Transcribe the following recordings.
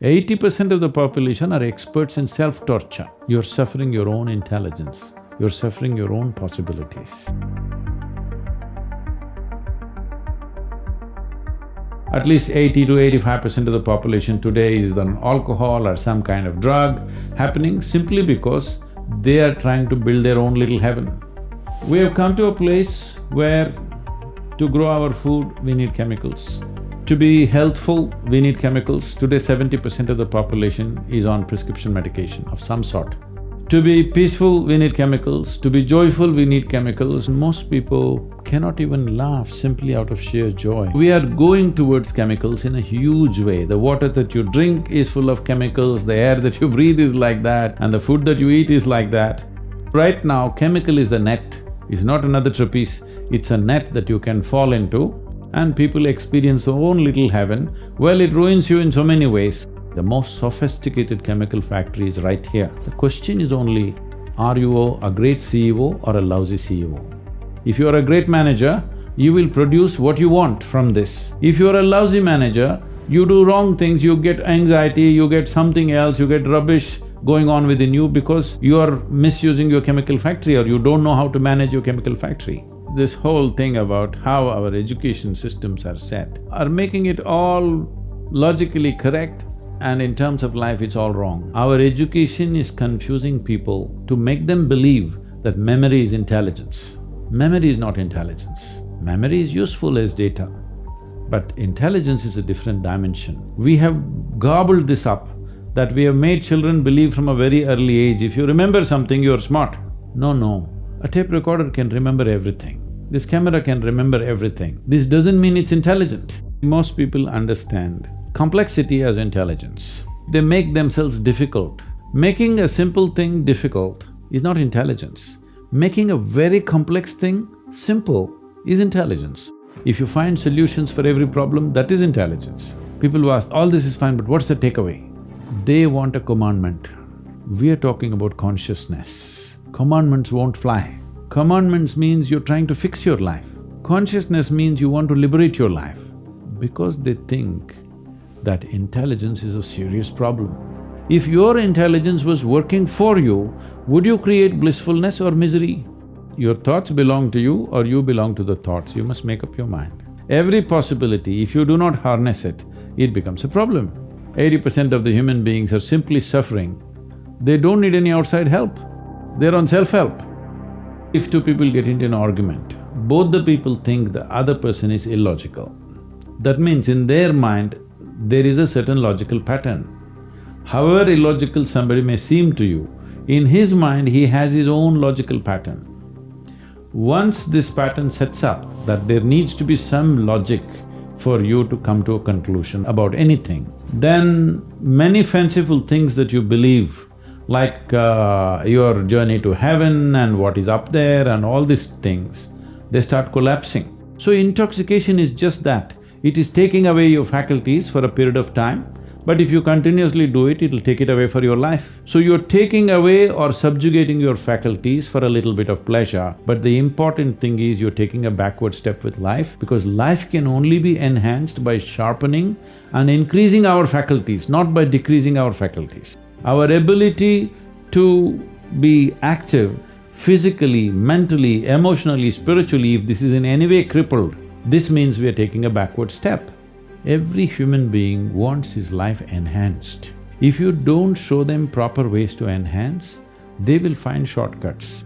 80% of the population are experts in self-torture. You're suffering your own intelligence, you're suffering your own possibilities. At least 80 to 85% of the population today is on alcohol or some kind of drug happening simply because they are trying to build their own little heaven. We have come to a place where to grow our food, we need chemicals. To be healthful, we need chemicals. Today, 70% of the population is on prescription medication of some sort. To be peaceful, we need chemicals. To be joyful, we need chemicals. Most people cannot even laugh simply out of sheer joy. We are going towards chemicals in a huge way. The water that you drink is full of chemicals, the air that you breathe is like that, and the food that you eat is like that. Right now, chemical is the net. It's not another trapeze, it's a net that you can fall into, and people experience their own little heaven. Well, it ruins you in so many ways. The most sophisticated chemical factory is right here. The question is only, are you a great CEO or a lousy CEO? If you are a great manager, you will produce what you want from this. If you are a lousy manager, you do wrong things, you get anxiety, you get something else, you get rubbish going on within you because you are misusing your chemical factory or you don't know how to manage your chemical factory. This whole thing about how our education systems are set are making it all logically correct, and in terms of life it's all wrong. Our education is confusing people to make them believe that memory is intelligence. Memory is not intelligence. Memory is useful as data, but intelligence is a different dimension. We have gobbled this up, that we have made children believe from a very early age, if you remember something, you're smart. No. A tape recorder can remember everything. This camera can remember everything. This doesn't mean it's intelligent. Most people understand complexity as intelligence. They make themselves difficult. Making a simple thing difficult is not intelligence. Making a very complex thing simple is intelligence. If you find solutions for every problem, that is intelligence. People who ask, all this is fine, but what's the takeaway? They want a commandment. We are talking about consciousness. Commandments won't fly. Commandments means you're trying to fix your life. Consciousness means you want to liberate your life. Because they think that intelligence is a serious problem. If your intelligence was working for you, would you create blissfulness or misery? Your thoughts belong to you or you belong to the thoughts, you must make up your mind. Every possibility, if you do not harness it, it becomes a problem. 80% of the human beings are simply suffering. They don't need any outside help, they're on self-help. If two people get into an argument, both the people think the other person is illogical. That means in their mind, there is a certain logical pattern. However illogical somebody may seem to you, in his mind he has his own logical pattern. Once this pattern sets up that there needs to be some logic for you to come to a conclusion about anything, then many fanciful things that you believe, like your journey to heaven and what is up there and all these things, they start collapsing. So intoxication is just that. It is taking away your faculties for a period of time, but if you continuously do it, it'll take it away for your life. So you're taking away or subjugating your faculties for a little bit of pleasure, but the important thing is you're taking a backward step with life, because life can only be enhanced by sharpening and increasing our faculties, not by decreasing our faculties. Our ability to be active physically, mentally, emotionally, spiritually, if this is in any way crippled, this means we are taking a backward step. Every human being wants his life enhanced. If you don't show them proper ways to enhance, they will find shortcuts.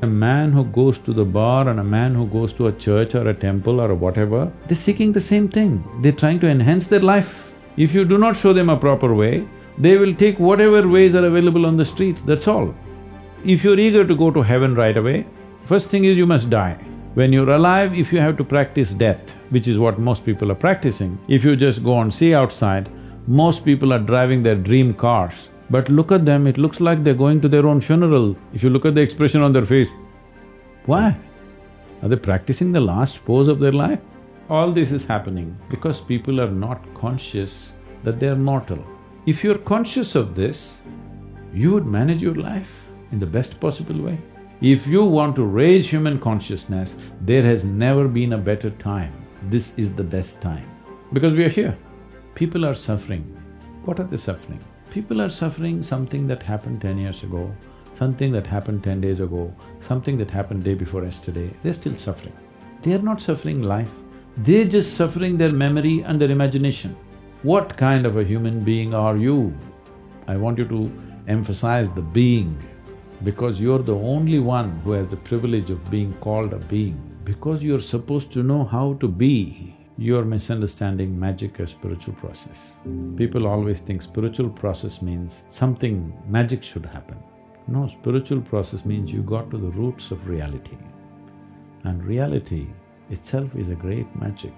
A man who goes to the bar and a man who goes to a church or a temple or whatever, they're seeking the same thing. They're trying to enhance their life. If you do not show them a proper way, they will take whatever ways are available on the street, that's all. If you're eager to go to heaven right away, first thing is you must die. When you're alive, if you have to practice death, which is what most people are practicing, if you just go and see outside, most people are driving their dream cars, but look at them, it looks like they're going to their own funeral. If you look at the expression on their face, why? Are they practicing the last pose of their life? All this is happening because people are not conscious that they're mortal. If you're conscious of this, you would manage your life in the best possible way. If you want to raise human consciousness, there has never been a better time. This is the best time, because we are here. People are suffering What are they suffering? People are suffering something that happened 10 years ago, something that happened 10 days ago, something that happened day before yesterday, they're still suffering. They are not suffering life, they're just suffering their memory and their imagination. What kind of a human being are you? I want you to emphasize the being, because you're the only one who has the privilege of being called a being. Because you're supposed to know how to be, you're misunderstanding magic as spiritual process. People always think spiritual process means something magic should happen. No, spiritual process means you got to the roots of reality. And reality itself is a great magic.